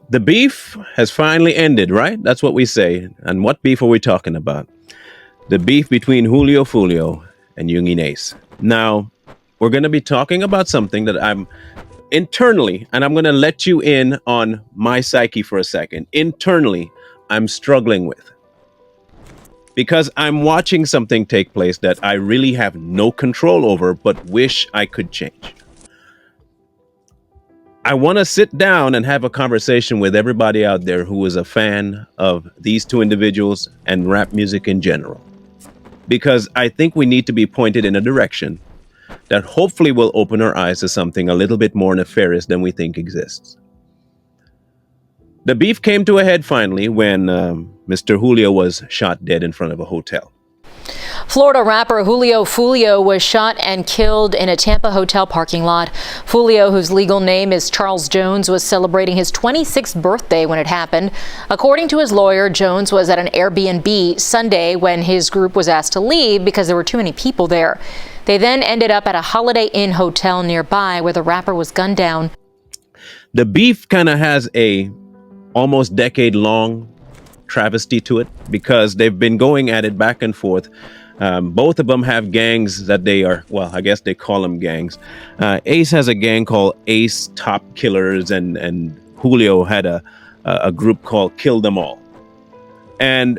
The beef has finally ended, right? That's what we say. And what beef are we talking about? The beef between Julio Foolio and Yungin Ace. Now, we're going to be talking about something that I'm internally, and I'm going to let you in on my psyche for a second. Internally, I'm struggling with because I'm watching something take place that I really have no control over, but wish I could change. I want to sit down and have a conversation with everybody out there who is a fan of these two individuals and rap music in general, because I think we need to be pointed in a direction that hopefully will open our eyes to something a little bit more nefarious than we think exists. The beef came to a head finally when Mr. Julio was shot dead in front of a hotel. Florida rapper Julio Foolio was shot and killed in a Tampa hotel parking lot. Foolio, whose legal name is Charles Jones, was celebrating his 26th birthday when it happened. According to his lawyer, Jones was at an Airbnb Sunday when his group was asked to leave because there were too many people there. They then ended up at a Holiday Inn hotel nearby where the rapper was gunned down. The beef kind of has a almost decade-long travesty to it because they've been going at it back and forth. Both of them have gangs that they are, well, I guess they call them gangs. Ace has a gang called Ace Top Killers, and Julio had a group called Kill Them All. And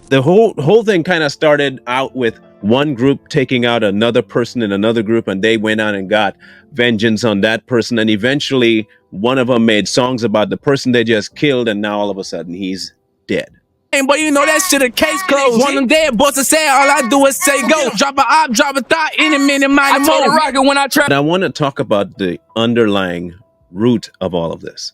the whole thing kind of started out with one group taking out another person in another group, and they went out and got vengeance on that person. And eventually one of them made songs about the person they just killed, and now all of a sudden he's dead. But you know that shit a case closed. One of them dead boys to say all I do is say go. Drop a op, drop a thought, any minute, mighty mo. I told a rocket when I tried. I want to talk about the underlying root of all of this.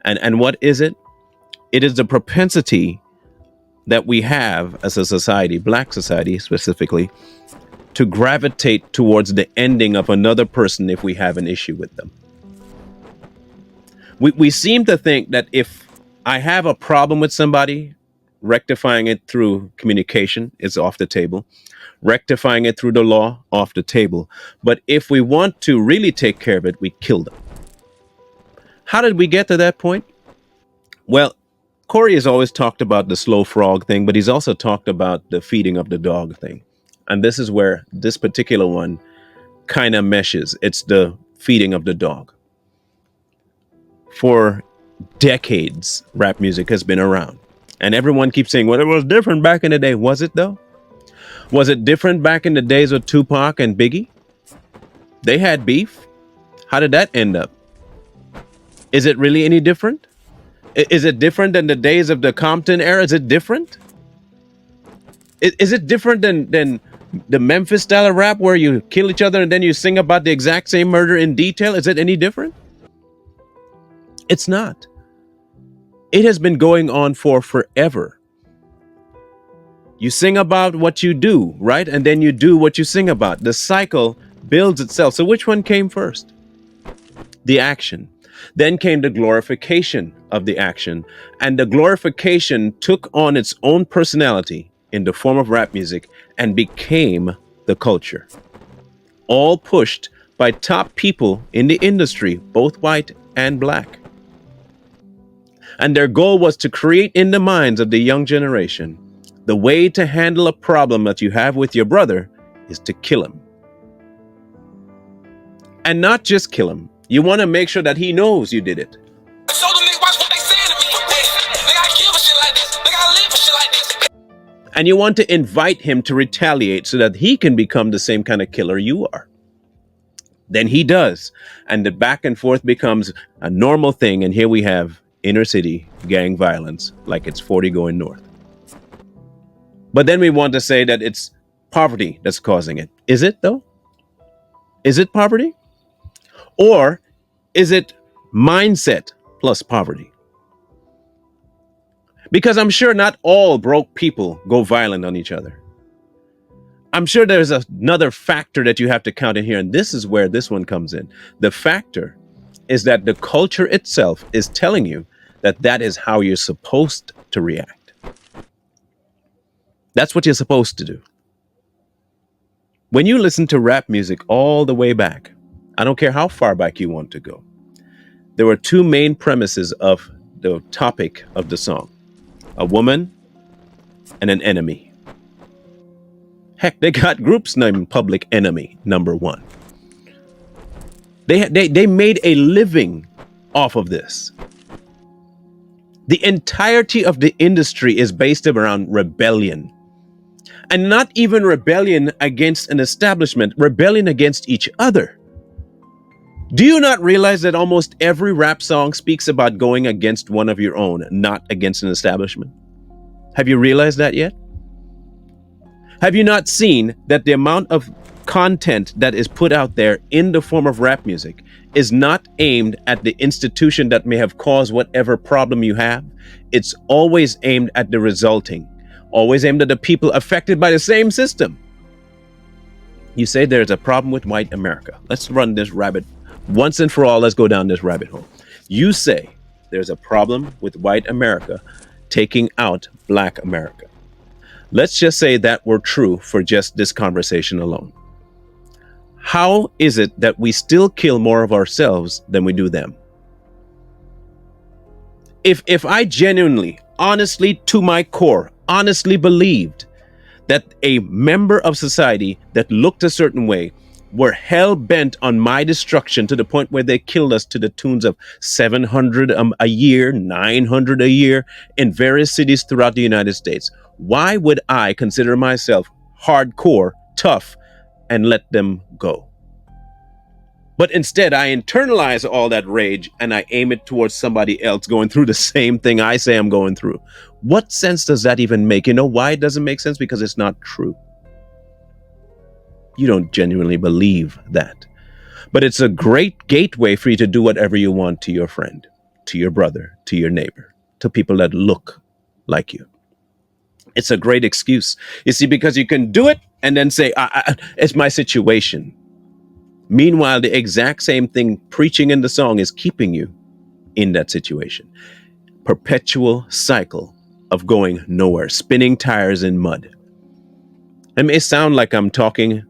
And what is it? It is the propensity that we have as a society, Black society specifically, to gravitate towards the ending of another person if we have an issue with them. We seem to think that if I have a problem with somebody, rectifying it through communication is off the table. Rectifying it through the law, off the table. But if we want to really take care of it, we kill them. How did we get to that point? Well, Corey has always talked about the slow frog thing, but he's also talked about the feeding of the dog thing. And this is where this particular one kind of meshes. It's the feeding of the dog. For decades, rap music has been around. And everyone keeps saying, well, it was different back in the day. Was it though? Was it different back in the days of Tupac and Biggie? They had beef. How did that end up? Is it really any different? Is it different than the days of the Compton era? Is it different? Is it different than the Memphis style of rap where you kill each other and then you sing about the exact same murder in detail? Is it any different? It's not. It has been going on for forever. You sing about what you do, right? And then you do what you sing about. The cycle builds itself. So which one came first? The action. Then came the glorification of the action. And the glorification took on its own personality in the form of rap music and became the culture. All pushed by top people in the industry, both white and Black. And their goal was to create in the minds of the young generation, the way to handle a problem that you have with your brother is to kill him. And not just kill him. You want to make sure that he knows you did it. So the niggas watch what they saying to me. Nigga, I kill for shit like this. Nigga, I live for shit like this. And you want to invite him to retaliate so that he can become the same kind of killer you are. Then he does. And the back and forth becomes a normal thing. And here we have inner city gang violence like it's 40 going north. But then we want to say that it's poverty that's causing it. Is it though? Is it poverty? Or is it mindset plus poverty? Because I'm sure not all broke people go violent on each other. I'm sure there's another factor that you have to count in here. And this is where this one comes in. The factor is that the culture itself is telling you that that is how you're supposed to react. That's what you're supposed to do. When you listen to rap music all the way back, I don't care how far back you want to go, There were two main premises of the topic of the song: a woman and an enemy. Heck, they got groups named Public Enemy #1. They made a living off of this. The entirety of the industry is based around rebellion. And not even rebellion against an establishment, rebellion against each other. Do you not realize that almost every rap song speaks about going against one of your own, not against an establishment? Have you realized that yet? Have you not seen that the amount of content that is put out there in the form of rap music is not aimed at the institution that may have caused whatever problem you have? It's always aimed at the resulting, always aimed at the people affected by the same system. You say there's a problem with white America. Let's run this rabbit once and for all. Let's go down this rabbit hole. You say there's a problem with white America taking out black America. Let's just say that were true for just this conversation alone. How is it that we still kill more of ourselves than we do them? If I genuinely, honestly, to my core, honestly believed that a member of society that looked a certain way were hell-bent on my destruction to the point where they killed us to the tunes of 700 a year, 900 a year in various cities throughout the United States, why would I consider myself hardcore, tough, and let them go? But instead, I internalize all that rage and I aim it towards somebody else going through the same thing I say I'm going through. What sense does that even make? You know why it doesn't make sense? Because it's not true. You don't genuinely believe that. But it's a great gateway for you to do whatever you want to your friend, to your brother, to your neighbor, to people that look like you. It's a great excuse. You see, because you can do it and then say, it's my situation. Meanwhile, the exact same thing preaching in the song is keeping you in that situation. Perpetual cycle of going nowhere, spinning tires in mud. It may sound like I'm talking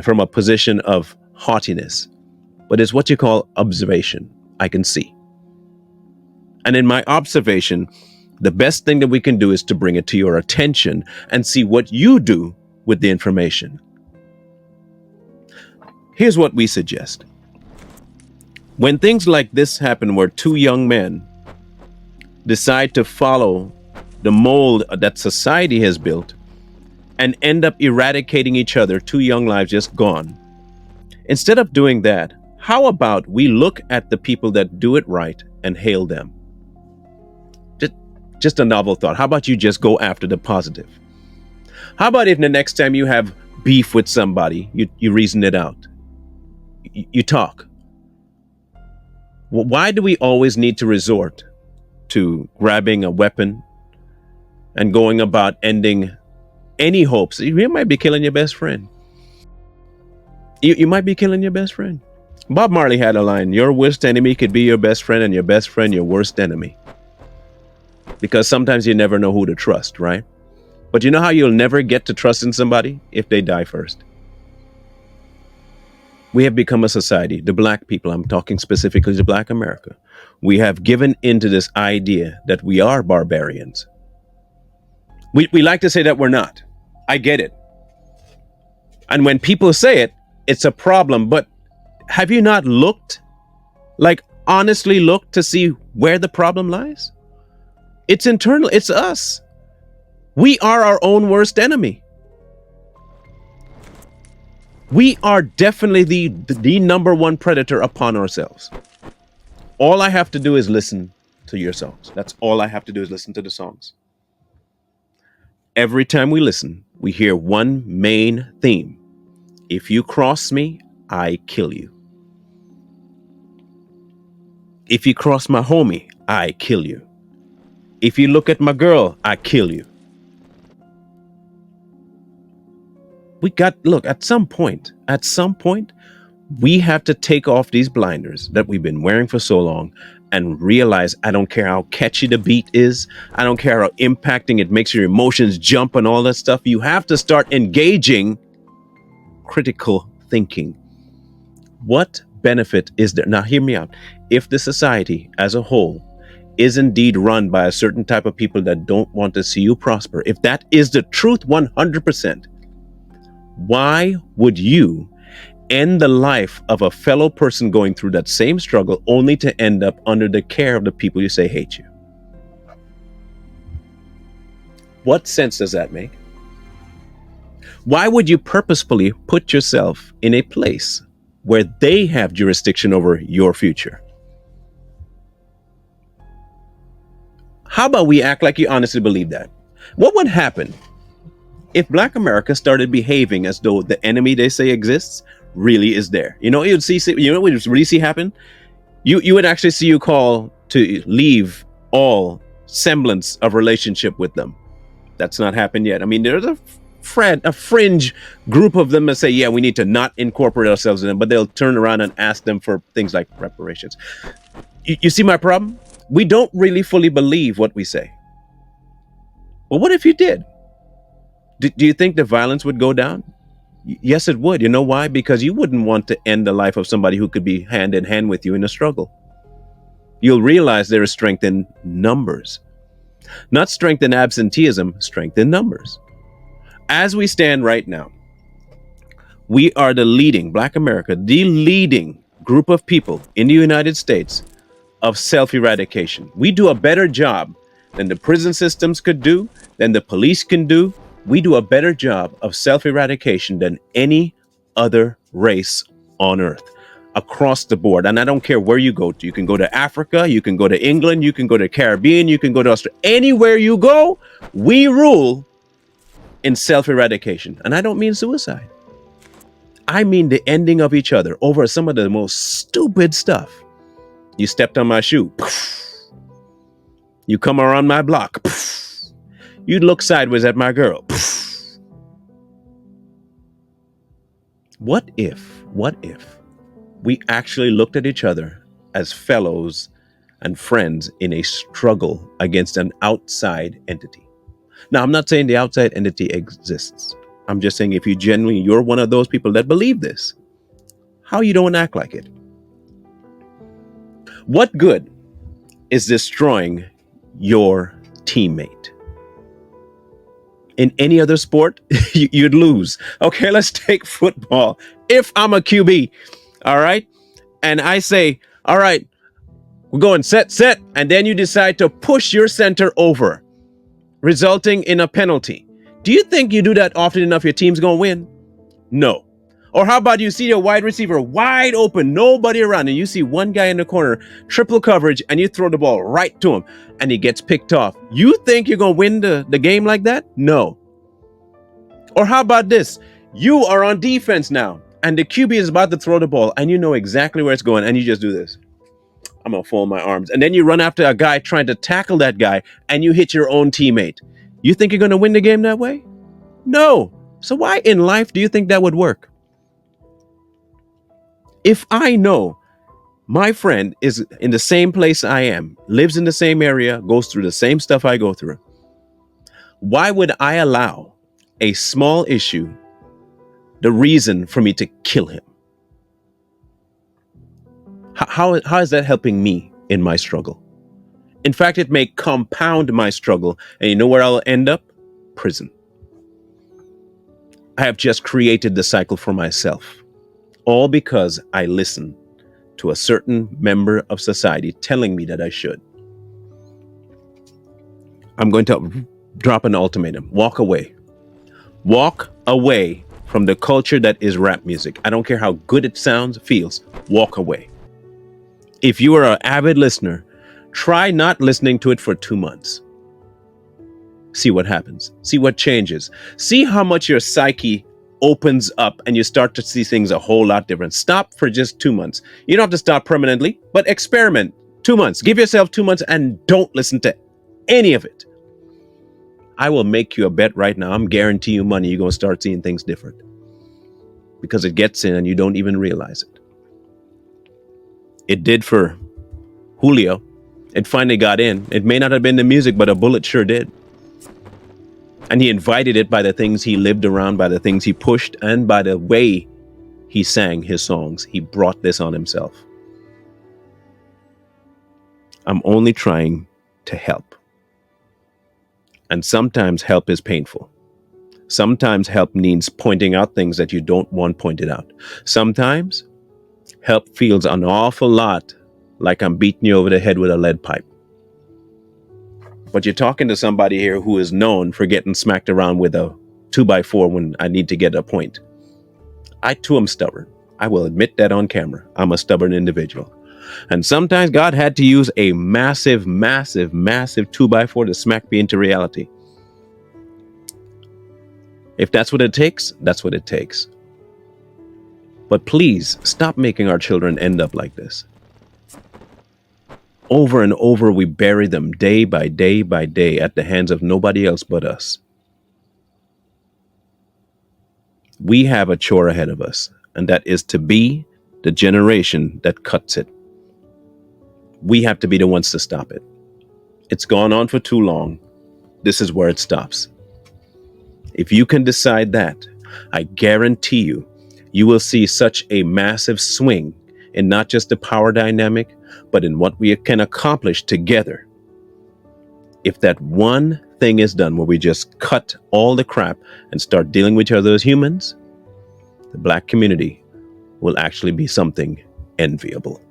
from a position of haughtiness, but it's what you call observation. I can see. And in my observation, the best thing that we can do is to bring it to your attention and see what you do with the information. Here's what we suggest. When things like this happen, where two young men decide to follow the mold that society has built and end up eradicating each other, two young lives just gone. Instead of doing that, how about we look at the people that do it right and hail them? Just a novel thought. How about you just go after the positive? How about if the next time you have beef with somebody, you reason it out? You talk. Why do we always need to resort to grabbing a weapon and going about ending any hopes? You might be killing your best friend. You might be killing your best friend. Bob Marley had a line: your worst enemy could be your best friend, and your best friend your worst enemy. Because sometimes you never know who to trust, right? But you know how you'll never get to trust in somebody? If they die first. We have become a society, the black people, I'm talking specifically to black America. We have given into this idea that we are barbarians. We like to say that we're not. I get it. And when people say it, it's a problem. But have you not looked, like honestly looked to see where the problem lies? It's internal. It's us. We are our own worst enemy. We are definitely the number one predator upon ourselves. All I have to do is listen to your songs. That's all I have to do is listen to the songs. Every time we listen, we hear one main theme. If you cross me, I kill you. If you cross my homie, I kill you. If you look at my girl, I kill you. Look, at some point, we have to take off these blinders that we've been wearing for so long and realize, I don't care how catchy the beat is. I don't care how impacting it makes your emotions jump and all that stuff. You have to start engaging critical thinking. What benefit is there? Now, hear me out. If the society as a whole is indeed run by a certain type of people that don't want to see you prosper, if that is the truth 100%, why would you end the life of a fellow person going through that same struggle only to end up under the care of the people you say hate you? What sense does that make? Why would you purposefully put yourself in a place where they have jurisdiction over your future? How about we act like you honestly believe that? What would happen if Black America started behaving as though the enemy they say exists really is there? You know, what would really see happen? You would actually see you call to leave all semblance of relationship with them. That's not happened yet. I mean, there's a fringe group of them that say, yeah, we need to not incorporate ourselves in them, but they'll turn around and ask them for things like reparations. You see my problem? We don't really fully believe what we say. Well, what if you did? Do you think the violence would go down? Yes, it would. You know why? Because you wouldn't want to end the life of somebody who could be hand in hand with you in a struggle. You'll realize there is strength in numbers. Not strength in absenteeism, strength in numbers. As we stand right now, we are Black America, the leading group of people in the United States of self-eradication. We do a better job than the prison systems could do, than the police can do. We do a better job of self-eradication than any other race on earth, across the board. And I don't care where you go to. You can go to Africa, you can go to England, you can go to Caribbean, you can go to Australia. Anywhere you go, we rule in self-eradication. And I don't mean suicide. I mean the ending of each other over some of the most stupid stuff. You stepped on my shoe. You come around my block. You look sideways at my girl. What if we actually looked at each other as fellows and friends in a struggle against an outside entity? Now, I'm not saying the outside entity exists. I'm just saying if you're one of those people that believe this, how you don't act like it? What good is destroying your teammate? In any other sport, you'd lose. Okay, let's take football. If I'm a QB, all right, and I say, all right, we're going set, and then you decide to push your center over, resulting in a penalty. Do you think you do that often enough, your team's going to win? No. Or how about you see your wide receiver wide open, nobody around, and you see one guy in the corner, triple coverage, and you throw the ball right to him, and he gets picked off. You think you're going to win the game like that? No. Or how about this? You are on defense now, and the QB is about to throw the ball, and you know exactly where it's going, and you just do this. I'm going to fold my arms. And then you run after a guy trying to tackle that guy, and you hit your own teammate. You think you're going to win the game that way? No. So why in life do you think that would work? If I know my friend is in the same place I am, lives in the same area, goes through the same stuff I go through, why would I allow a small issue the reason for me to kill him? How is that helping me in my struggle? In fact, it may compound my struggle. And you know where I'll end up? Prison. I have just created the cycle for myself. All because I listened to a certain member of society telling me that I should. I'm going to drop an ultimatum. Walk away. Walk away from the culture that is rap music. I don't care how good it sounds, feels. Walk away. If you are an avid listener, try not listening to it for 2 months. See what happens. See what changes. See how much your psyche opens up and you start to see things a whole lot different. Stop for just 2 months. You don't have to stop permanently, but experiment. 2 months. Give yourself 2 months and don't listen to any of it. I will make you a bet right now. I'm guaranteeing you money. You're going to start seeing things different because it gets in and you don't even realize it. It did for Foolio. It finally got in. It may not have been the music, but a bullet sure did. And he invited it by the things he lived around, by the things he pushed, and by the way He sang his songs. He brought this on himself. I'm only trying to help. And sometimes help is painful. Sometimes help means pointing out things that you don't want pointed out. Sometimes help feels an awful lot like I'm beating you over the head with a lead pipe. But you're talking to somebody here who is known for getting smacked around with a 2x4 when I need to get a point. I too am stubborn. I will admit that on camera. I'm a stubborn individual. And sometimes God had to use a massive, massive, massive 2x4 to smack me into reality. If that's what it takes, that's what it takes. But please stop making our children end up like this. Over and over, we bury them day by day by day at the hands of nobody else but us. We have a chore ahead of us, and that is to be the generation that cuts it. We have to be the ones to stop it. It's gone on for too long. This is where it stops. If you can decide that, I guarantee you, you will see such a massive swing in not just the power dynamic, but in what we can accomplish together. If that one thing is done where we just cut all the crap and start dealing with each other as humans, the Black community will actually be something enviable.